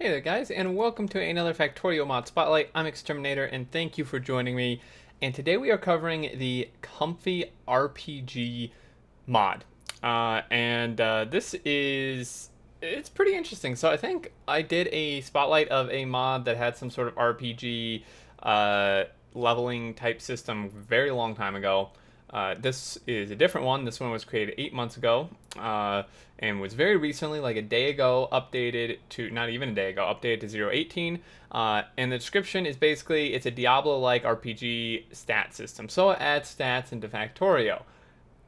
Hey there guys, and welcome to another Factorio mod spotlight. I'm Exterminator, and thank you for joining me. And today we are covering the Comfy RPG mod. This is, it's pretty interesting. So I think I did a spotlight of a mod that had some sort of RPG leveling type system very long time ago. This is a different one. This one was created 8 months ago, and was very recently, like a day ago, updated to, not even a day ago, updated to 0.18. And the description is basically it's a Diablo-like RPG stat system. So it adds stats into Factorio.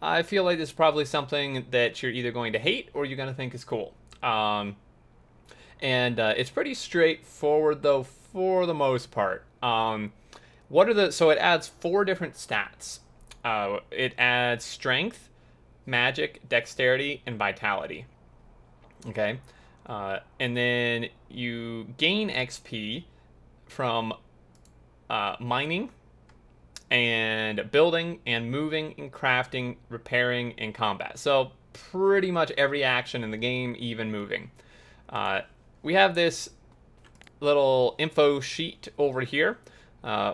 I feel like this is probably something that you're either going to hate or you're going to think is cool. It's pretty straightforward though for the most part. So it adds four different stats. It adds strength, magic, dexterity, and vitality. Okay. And then you gain XP from mining and building and moving and crafting, repairing, and combat. So pretty much every action in the game, even moving. Uh, we have this little info sheet over here,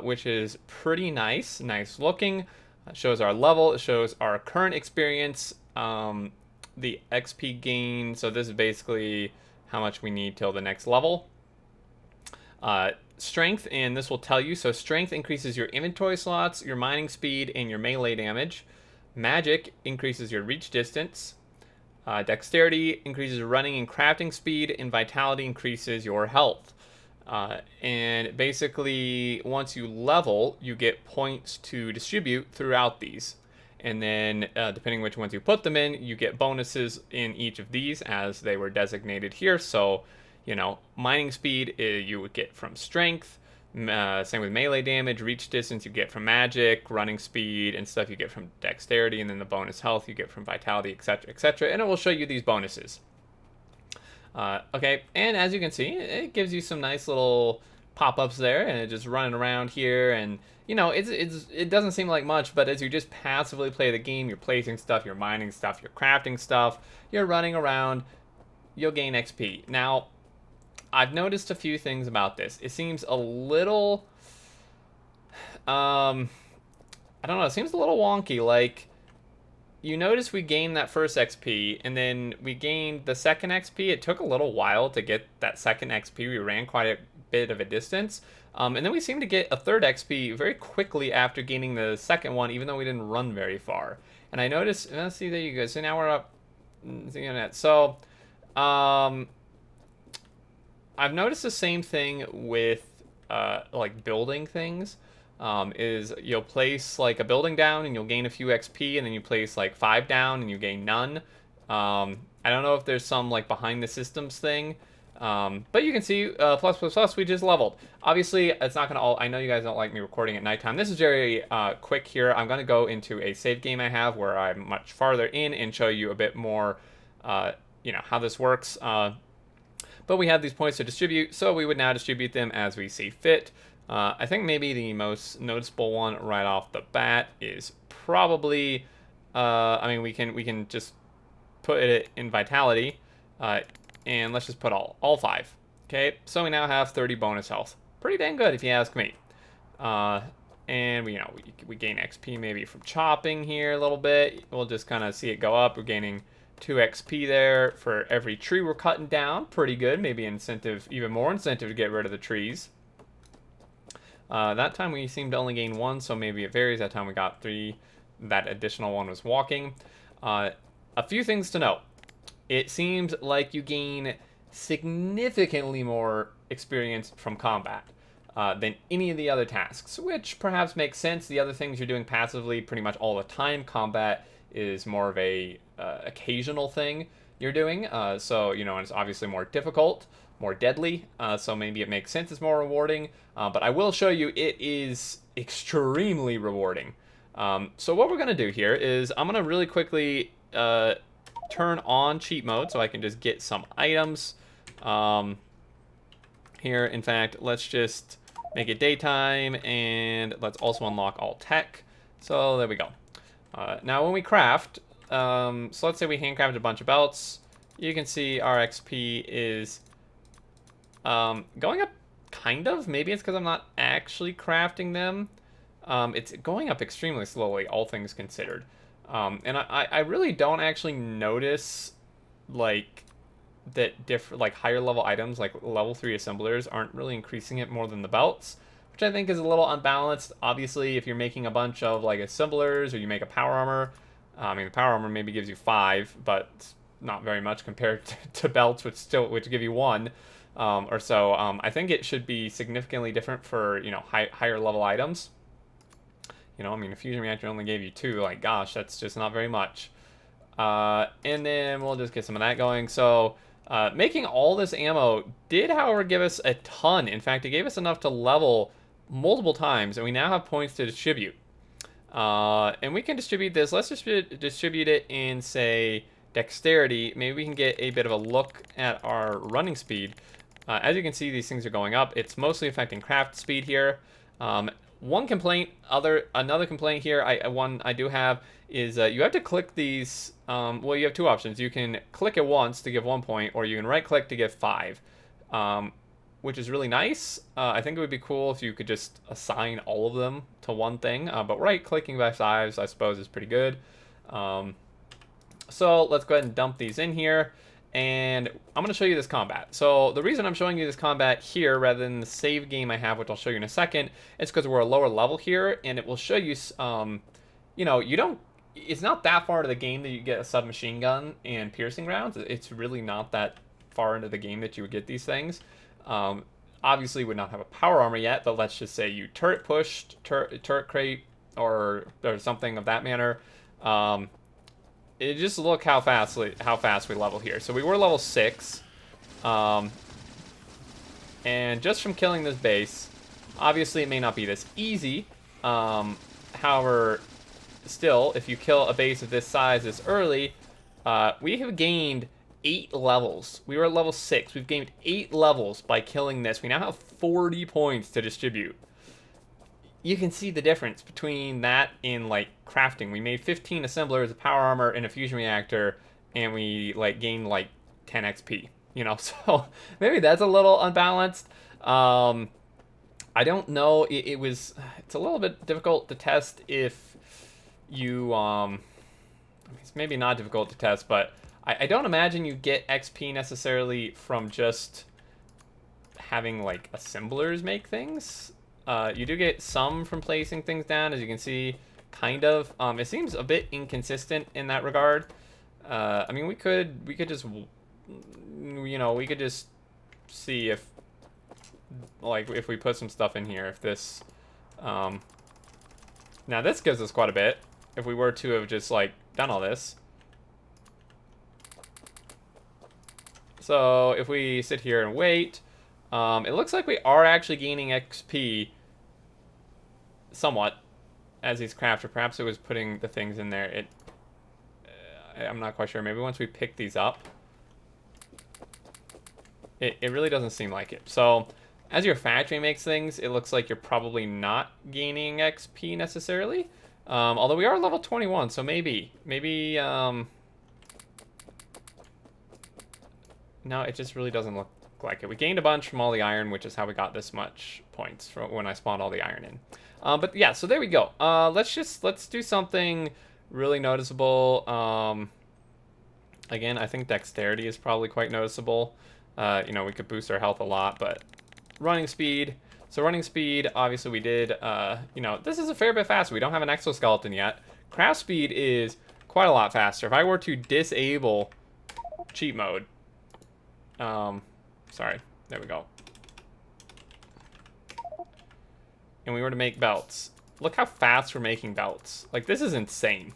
which is pretty nice looking. It shows our level, it shows our current experience, the XP gain. So this is basically how much we need till the next level. Strength, and this will tell you. So strength increases your inventory slots, your mining speed, and your melee damage. Magic increases your reach distance. Dexterity increases running and crafting speed, and vitality increases your health. And basically, once you level, you get points to distribute throughout these. And then, depending which ones you put them in, you get bonuses in each of these as they were designated here. So, mining speed you would get from strength. Same with melee damage, reach distance you get from magic, running speed and stuff you get from dexterity, and then the bonus health you get from vitality, etc., etc. And it will show you these bonuses. Okay, and as you can see, it gives you some nice little pop-ups there, and it just running around here, and it doesn't seem like much, but as you just passively play the game, you're placing stuff, you're mining stuff, you're crafting stuff, you're running around, you'll gain XP. Now, I've noticed a few things about this. It seems a little, I don't know, it seems a little wonky. Like, you notice we gained that first XP, and then we gained the second XP. It took a little while to get that second XP. We ran quite a bit of a distance. And then we seem to get a third XP very quickly after gaining the second one, even though we didn't run very far. And I noticed, let's see, there you go. So now we're up the internet. So, I've noticed the same thing with like building things. Is you'll place like a building down and you'll gain a few XP, and then you place like 5 down and you gain none. I don't know if there's some like behind the systems thing, but you can see plus we just leveled. Obviously, it's not gonna all. I know you guys don't like me recording at nighttime. This is very quick here. I'm gonna go into a save game I have where I'm much farther in and show you a bit more, how this works. But we have these points to distribute, so we would now distribute them as we see fit. I think maybe the most noticeable one right off the bat is probably, I mean, we can just put it in vitality, and let's just put all 5. Okay, so we now have 30 bonus health. Pretty dang good if you ask me. And we gain XP maybe from chopping here a little bit. We'll just kind of see it go up. We're gaining 2 XP there for every tree we're cutting down. Pretty good. Maybe incentive, even more incentive to get rid of the trees. That time we seemed to only gain 1, so maybe it varies. That time we got 3. That additional one was walking. A few things to note. It seems like you gain significantly more experience from combat than any of the other tasks, which perhaps makes sense. The other things you're doing passively pretty much all the time. Combat is more of a occasional thing you're doing, so it's obviously more difficult, more deadly, so maybe it makes sense it's more rewarding, but I will show you it is extremely rewarding. So what we're going to do here is I'm going to really quickly turn on cheat mode so I can just get some items here. In fact, let's just make it daytime, and let's also unlock all tech. So there we go. Now when we craft, so let's say we handcrafted a bunch of belts, you can see our XP is Going up, kind of. Maybe it's because I'm not actually crafting them. It's going up extremely slowly, all things considered. And I really don't actually notice, like, that different, like, higher level items, like level 3 assemblers, aren't really increasing it more than the belts, which I think is a little unbalanced. Obviously, if you're making a bunch of, like, assemblers, or you make a power armor, I mean, the power armor maybe gives you 5, but not very much compared to belts, which give you 1. Or so. I think it should be significantly different for, higher level items. I mean, a fusion reactor only gave you 2. Like, gosh, that's just not very much. And then we'll just get some of that going. So, making all this ammo did, however, give us a ton. In fact, it gave us enough to level multiple times, and we now have points to distribute. And we can distribute this. Let's just distribute it in, say, dexterity. Maybe we can get a bit of a look at our running speed. As you can see, these things are going up. It's mostly affecting craft speed here. One complaint, another complaint here, I do have is you have to click these. Well, you have 2 options. You can click it once to give 1 point, or you can right-click to give 5, which is really nice. I think it would be cool if you could just assign all of them to one thing. But right-clicking by 5s, I suppose, is pretty good. So let's go ahead and dump these in here. And I'm going to show you this combat. So the reason I'm showing you this combat here rather than the save game I have, which I'll show you in a second, is because we're a lower level here, and it will show you, it's not that far into the game that you get a submachine gun and piercing rounds. It's really not that far into the game that you would get these things. Obviously, would not have a power armor yet, but let's just say you turret pushed, turret crate, or something of that manner. Just look how fast we level here. So we were level 6, and just from killing this base, obviously it may not be this easy. However, still, if you kill a base of this size this early, we have gained 8 levels. We were at level 6. We've gained 8 levels by killing this. We now have 40 points to distribute. You can see the difference between that and, like, crafting. We made 15 assemblers, a power armor, and a fusion reactor, and we, like, gained, like, 10 XP. So maybe that's a little unbalanced. I don't know. It's a little bit difficult to test if you, it's maybe not difficult to test, but I don't imagine you get XP necessarily from just having, like, assemblers make things. You do get some from placing things down, as you can see, kind of. It seems a bit inconsistent in that regard. I mean, we could just, we could just see if, like, if we put some stuff in here, if this, now this gives us quite a bit, if we were to have just, like, done all this. So, if we sit here and wait, it looks like we are actually gaining XP somewhat as these crafts, or perhaps it was putting the things in there. I'm not quite sure. Maybe once we pick these up, it really doesn't seem like it. So as your factory makes things, it looks like you're probably not gaining XP necessarily. Although we are level 21, so maybe, no, it just really doesn't look like it. We gained a bunch from all the iron, which is how we got this much points from when I spawned all the iron in. But yeah, so there we go. Let's do something really noticeable. Again, I think dexterity is probably quite noticeable. We could boost our health a lot, but running speed. So running speed, obviously we did, this is a fair bit faster. We don't have an exoskeleton yet. Craft speed is quite a lot faster. If I were to disable cheat mode, sorry, there we go. And we were to make belts. Look how fast we're making belts. Like, this is insane.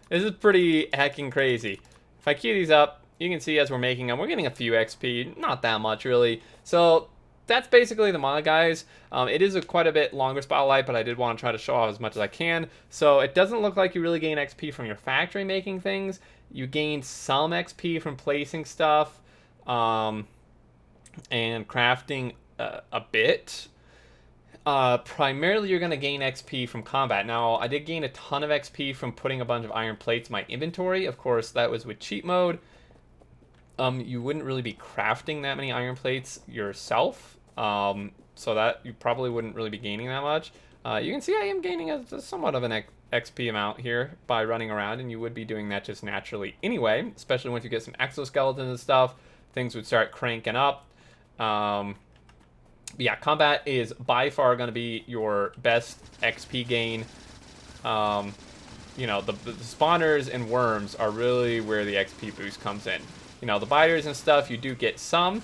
This is pretty heckin' crazy. If I queue these up, you can see as we're making them, we're getting a few XP. Not that much, really. So that's basically the mod, guys. It is quite a bit longer spotlight, but I did want to try to show off as much as I can. So it doesn't look like you really gain XP from your factory making things. You gain some XP from placing stuff and crafting a bit. Primarily you're going to gain XP from combat. Now, I did gain a ton of XP from putting a bunch of iron plates in my inventory. Of course, that was with cheat mode. You wouldn't really be crafting that many iron plates yourself, so that you probably wouldn't really be gaining that much. You can see I am gaining a somewhat of an XP amount here by running around, and you would be doing that just naturally anyway, especially once you get some exoskeletons and stuff. Things would start cranking up. Yeah, combat is by far going to be your best XP gain. The spawners and worms are really where the XP boost comes in. The biters and stuff, you do get some,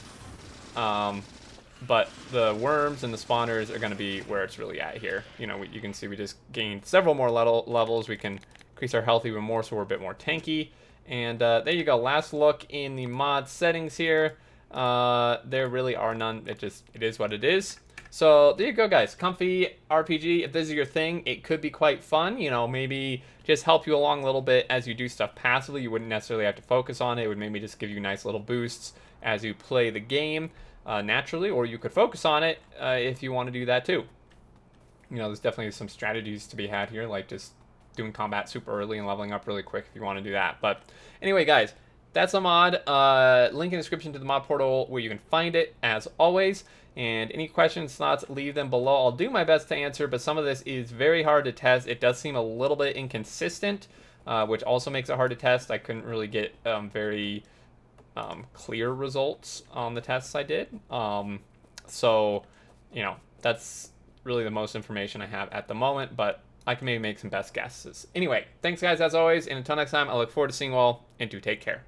but the worms and the spawners are going to be where it's really at here. You can see we just gained several more levels. We can increase our health even more, so we're a bit more tanky. And there you go. Last look in the mod settings here. There really are none. It is what it is. So there you go, guys. Comfy RPG. If this is your thing, it could be quite fun. Maybe just help you along a little bit as you do stuff passively. You wouldn't necessarily have to focus on it. It would maybe just give you nice little boosts as you play the game naturally, or you could focus on it if you want to do that too. There's definitely some strategies to be had here, like just doing combat super early and leveling up really quick if you want to do that. But anyway, guys, that's a mod. Link in the description to the mod portal where you can find it, as always. And any questions, thoughts, leave them below. I'll do my best to answer, but some of this is very hard to test. It does seem a little bit inconsistent, which also makes it hard to test. I couldn't really get very clear results on the tests I did. So, that's really the most information I have at the moment, but I can maybe make some best guesses. Anyway, thanks guys as always, and until next time, I look forward to seeing you all, and do take care.